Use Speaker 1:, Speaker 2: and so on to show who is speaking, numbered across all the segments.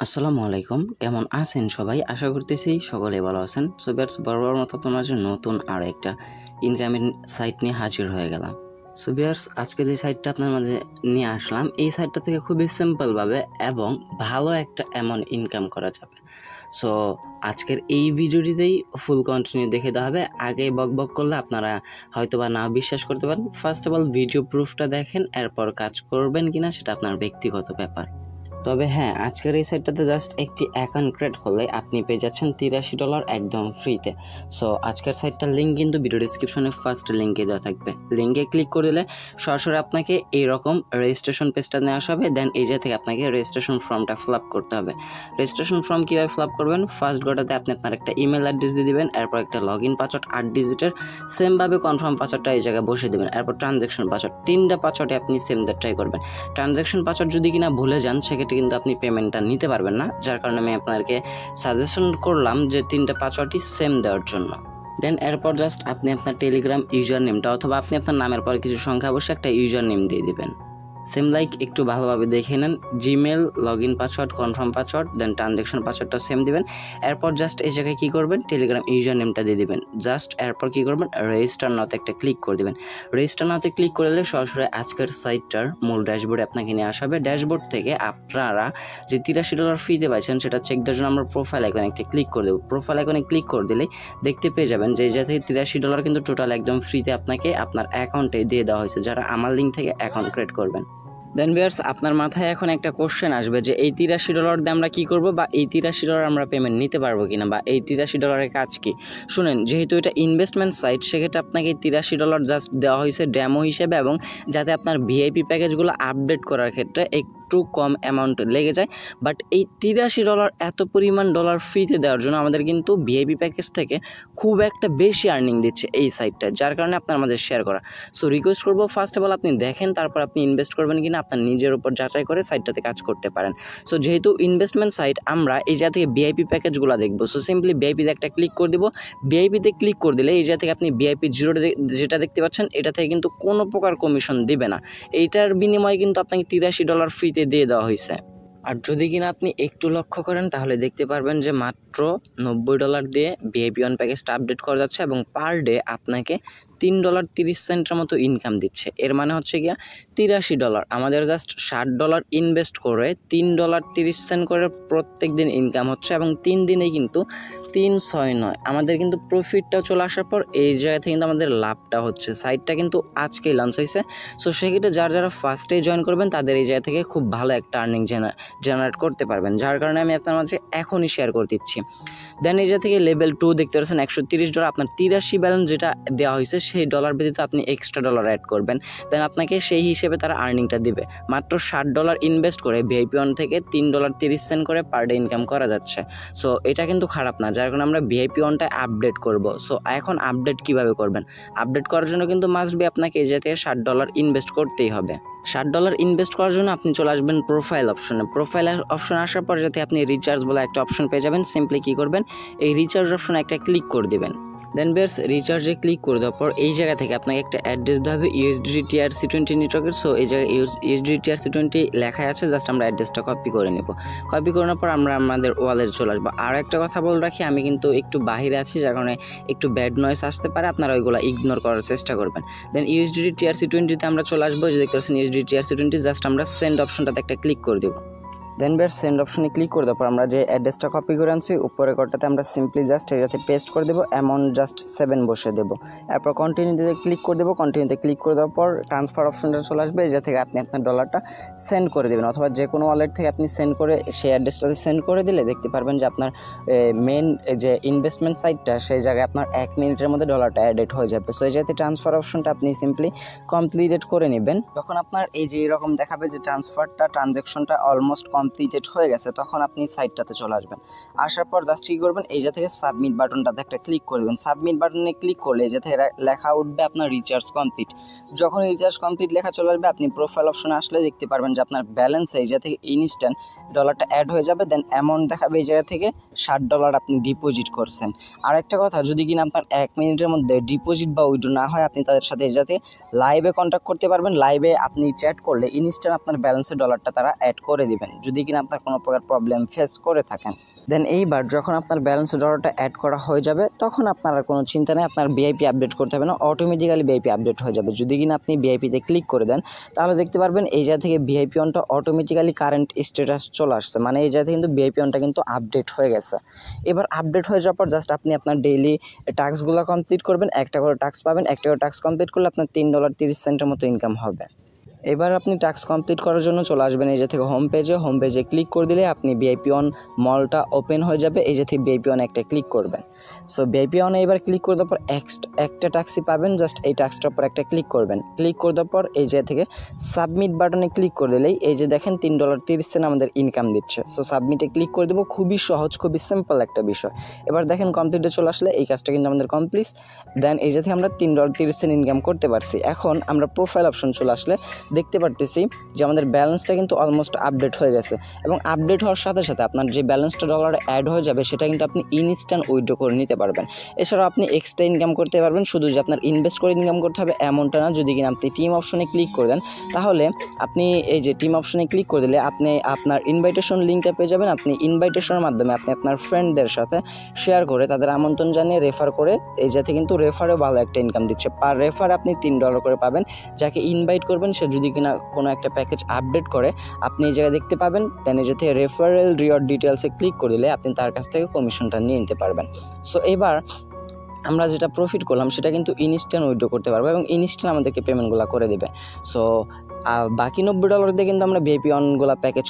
Speaker 1: আসসালামু আলাইকুম, কেমন আছেন সবাই? আশা করতেছি সকলে ভালো আছেন। সো ভিউয়ার্স, বরাবর মতো আপনার জন্য নতুন আরও একটা ইনকামিং সাইট নিয়ে হাজির হয়ে গেলাম। সো ভিউয়ার্স, আজকে যে সাইটটা আপনার মাঝে নিয়ে আসলাম, এই সাইটটা থেকে খুবই সিম্পলভাবে এবং ভালো একটা অ্যামাউন্ট ইনকাম করা যাবে। সো আজকের এই ভিডিওটিতেই ফুল কন্টিনিউ দেখে দেওয়া হবে। আগে বক করলে আপনারা হয়তোবা না বিশ্বাস করতে পারেন। ফার্স্ট অফ অল ভিডিও প্রুফটা দেখেন, এরপর কাজ করবেন কিনা সেটা আপনার ব্যক্তিগত ব্যাপার। তবে হ্যাঁ, আজকের এই সাইটটাতে জাস্ট একটি অ্যাকাউন্ট ক্রিয়েট করলে আপনি পেয়ে যাচ্ছেন $83 একদম ফ্রিতে। সো আজকের সাইটটার লিঙ্ক কিন্তু ভিডিও ডিসক্রিপশনে ফার্স্ট লিঙ্কে দেওয়া থাকবে। লিঙ্কে ক্লিক করে দিলে সরাসরি আপনাকে এইরকম রেজিস্ট্রেশন পেজটা নিয়ে আসা হবে। দেন এই জায়গা থেকে আপনাকে রেজিস্ট্রেশন ফর্মটা ফিল আপ করতে হবে। রেজিস্ট্রেশন ফর্ম কীভাবে ফিল আপ করবেন? ফার্স্ট গোটাতে আপনি আপনার একটা ইমেল অ্যাড্রেস দিয়ে দেবেন, এরপর একটা লগ ইন পাসওয়ার্ড 8 ডিজিটের, সেমভাবে কনফার্ম পাসওয়ার্ডটা এই জায়গায় বসে দেবেন। এরপর ট্রানজ্যাকশন পাসওয়ার্ড, 3টা পাসওয়ার্ডে আপনি সেম দ্যাট ট্রাই করবেন। ট্রানজ্যাকশন পাসওয়ার্ড যদি কিনা ভুলে যান, সেক্ষেত্রে কিন্তু আপনি পেমেন্টটা নিতে পারবেন না, যার কারণে আমি আপনাদেরকে সাজেশন করলাম যে 3টা পাসওয়ার্ডই সেম দেওয়ার জন্য। দেন এরপর জাস্ট আপনি আপনার টেলিগ্রাম ইউজার নেমটা অথবা আপনি আপনার নামের পরে কিছু সংখ্যা বসে একটা ইউজার নেম দিয়ে দিবেন। সেম লাইক একটু ভালোভাবে দেখে নেন, Gmail, log in password, confirm password, then transaction পাসওয়ার্ডটা সেম দিবেন। এরপর জাস্ট এই জায়গায় কী করবেন, টেলিগ্রাম ইউজার নেমটা দিয়ে দিবেন। জাস্ট এরপর কী করবেন, রেজিস্টার নাওতে একটা ক্লিক করে দেবেন। রেজিস্টার নাওতে ক্লিক করলে সরাসরি আজকের সাইটটার মূল ড্যাশবোর্ডে আপনাকে নিয়ে আসা হবে। ড্যাশবোর্ড থেকে আপনারা যে $83 ফ্রিতে পাইছেন সেটা চেক দেওয়ার জন্য আমরা প্রোফাইল আইকনে একটা ক্লিক করে দেবো। প্রোফাইল আইকনে ক্লিক করে দিলেই দেখতে পেয়ে যাবেন যে এই জায়গা থেকে $83 কিন্তু টোটাল একদম ফ্রিতে আপনাকে আপনার অ্যাকাউন্টে দিয়ে দেওয়া হয়েছে, যারা আমার লিঙ্ক থেকে অ্যাকাউন্ট ক্রিয়েট করবেন। দেন ভিউয়ার্স, আপনার মাথায় এখন একটা কোশ্চেন আসবে যে এই $83 দিয়ে আমরা কী করবো, বা এই $83 আমরা পেমেন্ট নিতে পারবো কিনা, বা এই $83 কাজ কি। শুনেন, যেহেতু এটা ইনভেস্টমেন্ট সাইট, সেক্ষেত্রে আপনাকে এই $83 জাস্ট দেওয়া হয়েছে ডেমো হিসেবে, এবং যাতে আপনার ভিআইপি প্যাকেজগুলো আপডেট করার ক্ষেত্রে একটু কম অ্যামাউন্ট লেগে যায়। বাট এই $83 এত পরিমাণ ডলার ফ্রিতে দেওয়ার জন্য আমাদের কিন্তু ভিআইপি প্যাকেজ থেকে খুব একটা বেশি আর্নিং দিচ্ছে এই সাইটটা, যার কারণে আপনার আমাদের শেয়ার করা। সো রিকোয়েস্ট করবো, ফার্স্ট অফ অল আপনি দেখেন, তারপর আপনি ইনভেস্ট করবেন কিনা আপনার নিজের উপর যাচাই করে সাইটটাতে কাজ করতে পারেন। সো যেহেতু ইনভেস্টমেন্ট সাইট, আমরা এই জায়গা থেকে ভিআইপি প্যাকেজগুলো দেখবো। সো সিম্পলি ভিআইপিতে একটা ক্লিক করে দেবো। ভিআইপিতে ক্লিক করে দিলে এই জায়গা থেকে আপনি ভিআইপি 0 যেটা দেখতে পাচ্ছেন, এটা থেকে কিন্তু কোনো প্রকার কমিশন দিবে না। এইটার বিনিময়ে কিন্তু আপনাকে $83 ফ্রিতে দিয়ে দেওয়া হয়েছে। আর যদি কিনা আপনি একটু লক্ষ্য করেন, তাহলে দেখতে পারবেন যে মাত্র $90 দিয়ে ভিআইপি ওয়ান প্যাকেজটা আপডেট করা যাচ্ছে, এবং পার ডে আপনাকে $3.30 মতো ইনকাম দিচ্ছে। এর মানে হচ্ছে গিয়া $83 আমাদের জাস্ট $60 ইনভেস্ট করে $3.30 করে প্রত্যেক দিন ইনকাম হচ্ছে, এবং 3 দিনেই কিন্তু 369 আমাদের কিন্তু প্রফিটটা চলে আসার পর এই জায়গা থেকে কিন্তু আমাদের লাভটা হচ্ছে। সাইটটা কিন্তু আজকেই লঞ্চ হয়েছে। সো সেক্ষেত্রে যারা ফার্স্টেই জয়েন করবেন, তাদের এই জায়গা থেকে খুব ভালো একটা আর্নিং জেনারেট করতে পারবেন, যার কারণে আমি আপনার মাঝে এখনই শেয়ার করে দিচ্ছি। দেন এই জায়গা থেকে লেভেল 2 দেখতে পাচ্ছেন $130, আপনার 83 ব্যালেন্স যেটা দেওয়া হয়েছে সেই ডলার ব্যতীত আপনি এক্সট্রা ডলার অ্যাড করবেন। দেন আপনাকে সেই হিসেবে তারা আর্নিংটা দিবে। মাত্র $60 ইনভেস্ট করে ভিআইপি ওয়ান থেকে $3.30 করে পার ডে ইনকাম করা যাচ্ছে। সো এটা কিন্তু খারাপ না, যার কারণে আমরা ভিআইপি ওয়ানটা আপডেট করব। সো এখন আপডেট কিভাবে করবেন? আপডেট করার জন্য কিন্তু মাস্ট বি আপনাকে এই জায়গা থেকে $60 ইনভেস্ট করতেই হবে। $60 ইনভেস্ট করার জন্য আপনি চলে আসবেন প্রোফাইল অপশনে। প্রোফাইল অপশনে আসার পর যাতে আপনি রিচার্জ বলে একটা অপশন পেয়ে যাবেন। সিম্পলি কী করবেন, এই রিচার্জ অপশনে একটা ক্লিক করে দেবেন। দেন ভিউয়ার্স, রিচার্জে ক্লিক করে দেওয়ার পর এই জায়গা থেকে আপনাকে একটা অ্যাড্রেস দেওয়া হবে USDT TRC20 নেটওয়ার্কের। সো এই জায়গায় USDT TRC20 লেখা আছে, জাস্ট আমরা অ্যাড্রেসটা কপি করে নেব। কপি করে নেওয়ার পর আমরা আমাদের ওয়ালেটে চলে আসবো। আর একটা কথা বলে রাখি, আমি কিন্তু একটু বাহিরে আছি, যার কারণে একটু ব্যাড নয়েস আসতে পারে, আপনারা ওইগুলো ইগনোর করার চেষ্টা করবেন। দেন USDT TRC20তে আমরা চলে আসবো। যে দেখতে পাচ্ছেন USDT TRC20, জাস্ট আমরা সেন্ড অপশনটাতে একটা ক্লিক করে দেবো। দেন বের সেন্ড অপশনে ক্লিক করে দেওয়ার পর আমরা যে অ্যাড্রেসটা কপি করে আনছি উপরের ঘরটাতে আমরা সিম্পলি জাস্ট এটাতে পেস্ট করে দেবো, অ্যামাউন্ট জাস্ট 7 বসে দেবো। এরপর কন্টিনিউতে ক্লিক করে দেবো। কন্টিনিউতে ক্লিক করে দেওয়ার পর ট্রান্সফার অপশনটা চলে আসবে, যে থেকে আপনি আপনার ডলারটা সেন্ড করে দেবেন, অথবা যে কোনো ওয়ালেট থেকে আপনি সেন্ড করে সেই অ্যাড্রেসটাতে সেন্ড করে দিলে দেখতে পারবেন যে আপনার মেন যে ইনভেস্টমেন্ট সাইটটা, সেই জায়গায় আপনার 1 মিনিটের মধ্যে ডলারটা অ্যাডেড হয়ে যাবে। সো এই জায়গাতে ট্রান্সফার অপশনটা আপনি সিম্পলি কমপ্লিটেড করে নেবেন। তখন আপনার এই যে এরকম দেখাবে যে ট্রানজ্যাকশনটা অলমোস্ট কমপ্লিটেড হয়ে গেছে, তখন আপনি সাইটটাতে চলে আসবেন। আসার পর জাস্ট কী করবেন, এই যে থেকে সাবমিট বাটনটাতে একটা ক্লিক করে দেবেন। সাবমিট বাটনে ক্লিক করলে এই যে থেকে লেখা উঠবে আপনার রিচার্জ কমপ্লিট। যখন রিচার্জ কমপ্লিট লেখা চলে আসবে, আপনি প্রোফাইল অপশনে আসলে দেখতে পারবেন যে আপনার ব্যালেন্স এই যে থেকে ইনস্ট্যান্ট ডলারটা অ্যাড হয়ে যাবে। দেন অ্যামাউন্ট দেখাবে এই জায়গা থেকে $60 আপনি ডিপোজিট করছেন। আর একটা কথা, যদি কিনা আপনার 1 মিনিটের মধ্যে ডিপোজিট বা উইথড্র না হয়, আপনি তাদের সাথে এই যাতে লাইভে কন্ট্যাক্ট করতে পারবেন। লাইভে আপনি চ্যাট করলে ইনস্ট্যান্ট আপনার ব্যালেন্সের ডলারটা তারা অ্যাড করে দিবেন। যদি যদি কিনা আপনার কোনো প্রকার প্রবলেম ফেস করে থাকেন। দেন এইবার যখন আপনার ব্যালেন্স ডলারটা অ্যাড করা হয়ে যাবে তখন আপনার আর কোনো চিন্তা নেই, আপনার ভিআইপি আপডেট করতে হবে না, অটোমেটিক্যালি ভিআইপি আপডেট হয়ে যাবে। যদি কিনা আপনি ভিআইপিতে ক্লিক করে দেন তাহলে দেখতে পারবেন এই জায়গা থেকে ভিআইপি অনটা অটোমেটিক্যালি কারেন্ট স্ট্যাটাস চলে আসছে, মানে এই জায়গাতে কিন্তু ভিআইপি অনটা কিন্তু আপডেট হয়ে গেছে। এবার আপডেট হয়ে যাওয়ার পর জাস্ট আপনি আপনার ডেইলি টাস্কগুলো কমপ্লিট করবেন, একটা করে টাস্ক পাবেন, একটা করে টাস্ক কমপ্লিট করলে আপনার $3.30 মতো ইনকাম হবে। এবার আপনি টাস্ক কমপ্লিট করার জন্য চলে আসবেন এই যে থেকে হোম পেজে ক্লিক করে দিলে আপনি ভিআইপি অন মলটা ওপেন হয়ে যাবে। এই যে থেকে ভিআইপি অন একটা ক্লিক করবেন। সো ভিআইপি অনে এবার ক্লিক করে দেওয়ার পর একটা টাস্কই পাবেন, জাস্ট এই টাস্কটার উপর একটা ক্লিক করবেন। ক্লিক করে দেওয়ার পর এই যে থেকে সাবমিট বাটনে ক্লিক করে দিলেই এই যে দেখেন $3.30 আমাদের ইনকাম দিচ্ছে। সো সাবমিটে ক্লিক করে দেবো, খুবই সহজ, খুবই সিম্পল একটা বিষয়। এবার দেখেন কমপ্লিটে চলে আসলে এই কাজটা কিন্তু আমাদের কমপ্লিট। দেন এই যে থেকে আমরা $3.30 ইনকাম করতে পারছি। এখন আমরা প্রোফাইল অপশন চলে আসলে দেখতে পারতেছি যে আমাদের ব্যালেন্সটা কিন্তু অলমোস্ট আপডেট হয়ে গেছে, এবং আপডেট হওয়ার সাথে সাথে আপনার যে ব্যালেন্সটা ডলারে অ্যাড হয়ে যাবে সেটা কিন্তু আপনি ইনস্ট্যান্ট উইথড্র করে নিতে পারবেন। এছাড়াও আপনি এক্সট্রা ইনকাম করতে পারবেন, শুধু যে আপনার ইনভেস্ট করে ইনকাম করতে হবে এমনটা না। যদি কিনা আপনি টিম অপশনে ক্লিক করে দেন তাহলে আপনি এই যে টিম অপশনে ক্লিক করে দিলে আপনি আপনার ইনভাইটেশন লিঙ্কটা পেয়ে যাবেন। আপনি ইনভাইটেশনের মাধ্যমে আপনি আপনার ফ্রেন্ডদের সাথে শেয়ার করে তাদের আমন্ত্রণ জানিয়ে রেফার করে এই যাতে কিন্তু রেফারেও ভালো একটা ইনকাম দিচ্ছে। পার রেফার আপনি $3 করে পাবেন। যাকে ইনভাইট করবেন সে যদি কিনা কোনো একটা প্যাকেজ আপডেট করে আপনি এই জায়গায় দেখতে পাবেন। দেন এই যে থেকে রেফারেল রিওয়ার্ড ডিটেলসে ক্লিক করে দিলে আপনি তার কাছ থেকে কমিশনটা নিয়ে নিতে পারবেন। সো এবার আমরা যেটা প্রফিট করলাম সেটা কিন্তু ইনস্ট্যান্ট উইথড্র করতে পারবো এবং ইনস্ট্যান্ট আমাদেরকে পেমেন্টগুলো করে দেবে। সো বাকি $90 দিয়ে কিন্তু আমরা ভিআইপি অনগুলো প্যাকেজ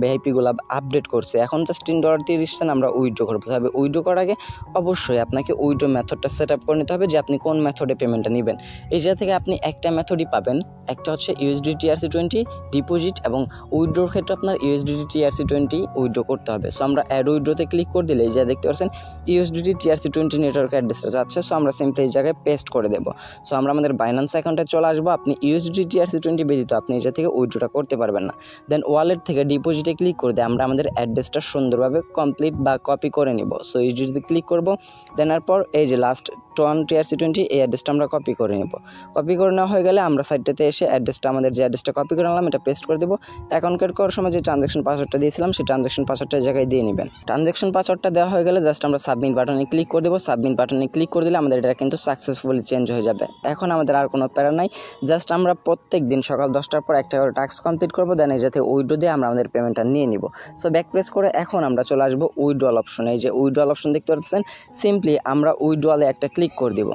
Speaker 1: ভিআইপিগুলো আপডেট করছি। এখন জাস্ট $3.30 আমরা উইথড্র করবো। তবে উইথড্র করার আগে অবশ্যই আপনাকে উইথড্র মেথডটা সেট আপ করে নিতে হবে যে আপনি কোন মেথডে পেমেন্টটা নেবেন। এই জায়গা থেকে আপনি একটা মেথডই পাবেন, একটা হচ্ছে USDT TRC20 ডিপোজিট, এবং উইথড্রোর ক্ষেত্রে আপনার USDT TRC20 উইথড্র করতে হবে। সো আমরা অ্যাড উইথড্রোতে ক্লিক করে দিলে এই যে দেখতে পাচ্ছেন USDT TRC20 নেটওয়ার্ক অ্যাড্রেসটা যাচ্ছে। সো আমরা সিম্পলি এই জায়গায় পেস্ট করে দেবো। সো আমরা আমাদের বাইন্যান্স অ্যাকাউন্টে চলে আসবো। আপনি USDT TRC20 ব্যতীত আপনি এই থেকে উইথড্রটা করতে পারবেন না। দেন ওয়ালেট থেকে ডিপোজিটে ক্লিক করে দিয়ে আমরা আমাদের অ্যাড্রেসটা সুন্দরভাবে কমপ্লিট বা কপি করে নিব। সো USDT ক্লিক করব। দেন এরপর এই যে লাস্ট TRC20 এই অ্যাড্রেসটা আমরা কপি করে নেব। কপি করে নেওয়া হয়ে গেলে আমরা সাইটটাতে এসে অ্যাড্রেসটা আমাদের যে অ্যাড্রেসটা কপি করে নিলাম এটা পেস্ট করে দেবো। অ্যাকাউন্ট ক্রিয়েট করার সময় যে ট্রানজ্যাকশন পাসওয়ার্ডটা দিয়েছিলাম সেই ট্রানজ্যাকশন পাসওয়ার্ডটা এই জায়গায় দিয়ে নেবেন। ট্রানজ্যাকশন পাসওয়ার্ডটা দেওয়া হয়ে গেলে জাস্ট আমরা সাবমিট বাটনে ক্লিক করে দেবো। সাবমিট বাটনে ক্লিক করে দিলে আমাদের এটা কিন্তু সাকসেসফুলি চেঞ্জ হয়ে যাবে। এখন আমাদের আর কোনো প্যারা নাই, জাস্ট আমরা প্রত্যেক দিন সকাল 10টার পর একটা করে টাস্ক কমপ্লিট করবো। দেন এই যাতে উইথড্র দিয়ে আমরা আমাদের পেমেন্টটা নিয়ে নিব। সো ব্যাক প্রেস করে এখন আমরা চলে আসবো উইথড্রল অপশনে। এই যে উইথড্রল অপশন দেখতে পাচ্ছেন, সিম্পলি আমরা উইথড্রলে একটা ক্লিক করে দিব।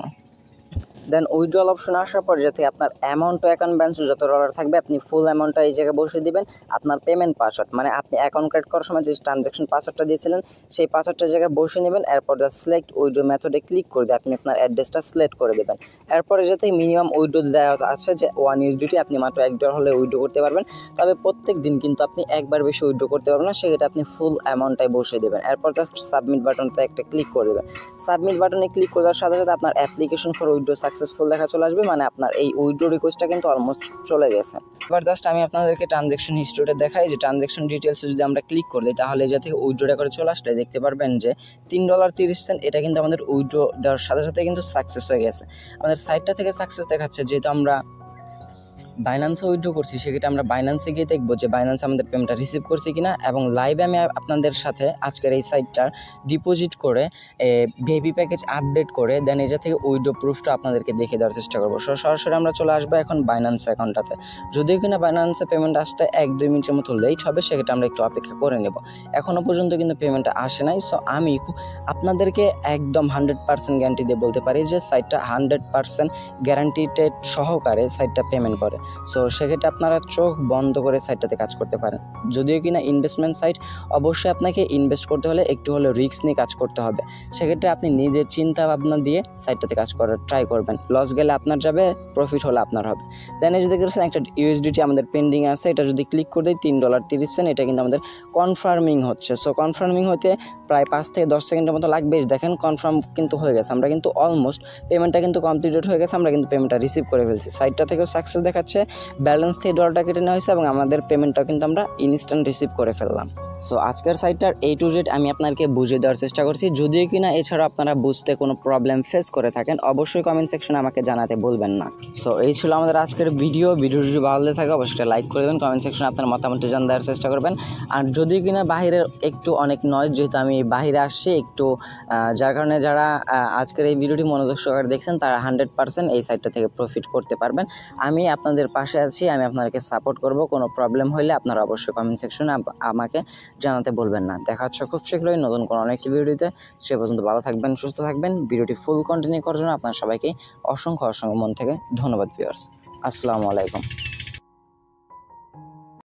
Speaker 1: দেন উইথড্রল অপশন আসার পর যাতে আপনার অ্যামাউন্ট অ্যাকাউন্ট ব্যালেন্স যত ডলার থাকবে আপনি ফুল অ্যামাউন্টটা এই জায়গায় বসিয়ে দিবেন। আপনার পেমেন্ট পাসওয়ার্ড মানে আপনি অ্যাকাউন্ট ক্রিয়েট করার সময় যে ট্রানজ্যাকশন পাসওয়ার্ডটা দিয়েছিলেন সেই পাসওয়ার্ডটা জায়গায় বসিয়ে নেবেন। এরপর জাস্ট সিলেক্ট উইথড্র মেথডে ক্লিক করে দিয়ে আপনি আপনার অ্যাড্রেসটা সিলেক্ট করে দেবেন। এরপরে যাতে মিনিমাম উইথড্র দেওয়া আছে যে $1 আপনি মাত্র $1 হলে উইথড্র করতে পারবেন। তবে প্রত্যেক দিন কিন্তু আপনি একবার বেশি উইথড্র করতে পারবেন না, সেক্ষেত্রে আপনি ফুল অ্যামাউন্টটাই বসিয়ে দেবেন। এরপর জাস্ট সাবমিট বাটনটা একটা ক্লিক করে দেবেন। সাবমিট বাটনে ক্লিক করার সাথে সাথে আপনার অ্যাপ্লিকেশন ফর উইথড্র সাকসেসফুল দেখা চলে আসবে, মানে আপনার এই উইথড্র রিকোয়েস্টটা কিন্তু অলমোস্ট চলে গেছে। এবার জাস্ট আমি আপনাদেরকে ট্রানজ্যাকশন হিস্ট্রিটা দেখাই যে ট্রানজ্যাকশন ডিটেলসে যদি আমরা ক্লিক করে দিই তাহলে যা থেকে উইথড্রটা করে চলে আসলে দেখতে পারবেন যে $3.30 এটা কিন্তু আমাদের উইথড্র দেওয়ার সাথে সাথে কিন্তু সাকসেস হয়ে গেছে। আমাদের সাইটটা থেকে সাকসেস দেখাচ্ছে, যেহেতু আমরা বাইন্যান্সে উইথড্র করছি সেক্ষেত্রে আমরা বাইন্যান্সে গিয়ে দেখবো যে বাইন্যান্সে আমাদের পেমেন্টটা রিসিভ করছে কিনা, এবং লাইভে আমি আপনাদের সাথে আজকের এই সাইটটার ডিপোজিট করে ভিআইপি প্যাকেজ আপডেট করে দেন এটা থেকে উইথড্র প্রুফটা আপনাদেরকে দেখে দেওয়ার চেষ্টা করবো। সরাসরি আমরা চলে আসবো এখন বাইন্যান্স অ্যাকাউন্টটাতে। যদিও কিনা বাইন্যান্সে পেমেন্ট আসতে 1-2 মিনিটের মতো লেট হবে, সেক্ষেত্রে আমরা একটু অপেক্ষা করে নেব। এখনও পর্যন্ত কিন্তু পেমেন্টটা আসে নাই। সো আমি আপনাদেরকে একদম 100% গ্যারান্টি দিয়ে বলতে পারি যে সাইটটা 100% গ্যারান্টিটেড সহকারে সাইটটা পেমেন্ট করে। সো সেক্ষেত্রে আপনারা চোখ বন্ধ করে সাইটটাতে কাজ করতে পারেন। যদিও কিনা ইনভেস্টমেন্ট সাইট, অবশ্যই আপনাকে ইনভেস্ট করতে হলে একটু হলে রিস্ক নিয়ে কাজ করতে হবে। সেক্ষেত্রে আপনি নিজের চিন্তা ভাবনা দিয়ে সাইটটাতে কাজ করার ট্রাই করবেন। লস গেলে আপনার যাবে, প্রফিট হলে আপনার হবে। দেন এই যে দেখতেছেন একটা USDT আমাদের পেন্ডিং আছে, এটা যদি ক্লিক করে দিই $3.30 এটা কিন্তু আমাদের কনফার্মিং হচ্ছে। সো কনফার্মিং হতে প্রায় 5 থেকে 10 সেকেন্ডের মতো লাগবে। দেখেন কনফার্ম কিন্তু হয়ে গেছে, আমরা কিন্তু অলমোস্ট পেমেন্টটা কিন্তু কমপ্লিটেড হয়ে গেছে, আমরা কিন্তু পেমেন্টটা রিসিভ করে ফেলছি। সাইটটা থেকেও সাকসেস দেখাচ্ছে, ব্যালেন্স থেকে ডলারটা কেটে নেওয়া হয়েছে এবং আমাদের পেমেন্টটাও কিন্তু আমরা ইনস্ট্যান্ট রিসিভ করে ফেললাম। সো আজকের সাইটটার A to Z আমি আপনাকে বুঝিয়ে দেওয়ার চেষ্টা করছি। যদিও কিনা এছাড়াও আপনারা বুঝতে কোনো প্রবলেম ফেস করে থাকেন, অবশ্যই কমেন্ট সেকশনে আমাকে জানাতে বলবেন না। সো এই ছিল আমাদের আজকের ভিডিওটি যদি ভালো লেগে থাকে অবশ্যই লাইক করে দেবেন, কমেন্ট সেকশনে আপনার মতামতটি জানার চেষ্টা করবেন। আর যদিও কিনা বাহিরের একটু অনেক নয়, যেহেতু আমি বাহিরে আসছি একটু, যার কারণে যারা আজকের এই ভিডিওটি মনোযোগ সহকারে দেখছেন তারা 100% এই সাইটটা থেকে প্রফিট করতে পারবেন। আমি আপনাদের পাশে আছি, আমি আপনাদেরকে সাপোর্ট করব। কোনো প্রবলেম হলে আপনারা অবশ্যই কমেন্ট সেকশনে আমাকে জানাতে বলবেন না। দেখা হচ্ছে খুব শীঘ্রই নতুন কোনো অনেক ভিডিওতে। সে পর্যন্ত ভালো থাকবেন, সুস্থ থাকবেন। ভিডিওটি ফুল কন্টিনিউ করার জন্য আপনার সবাইকে অসংখ্য মন থেকে ধন্যবাদ ভিউয়ার্স। আসসালামু আলাইকুম।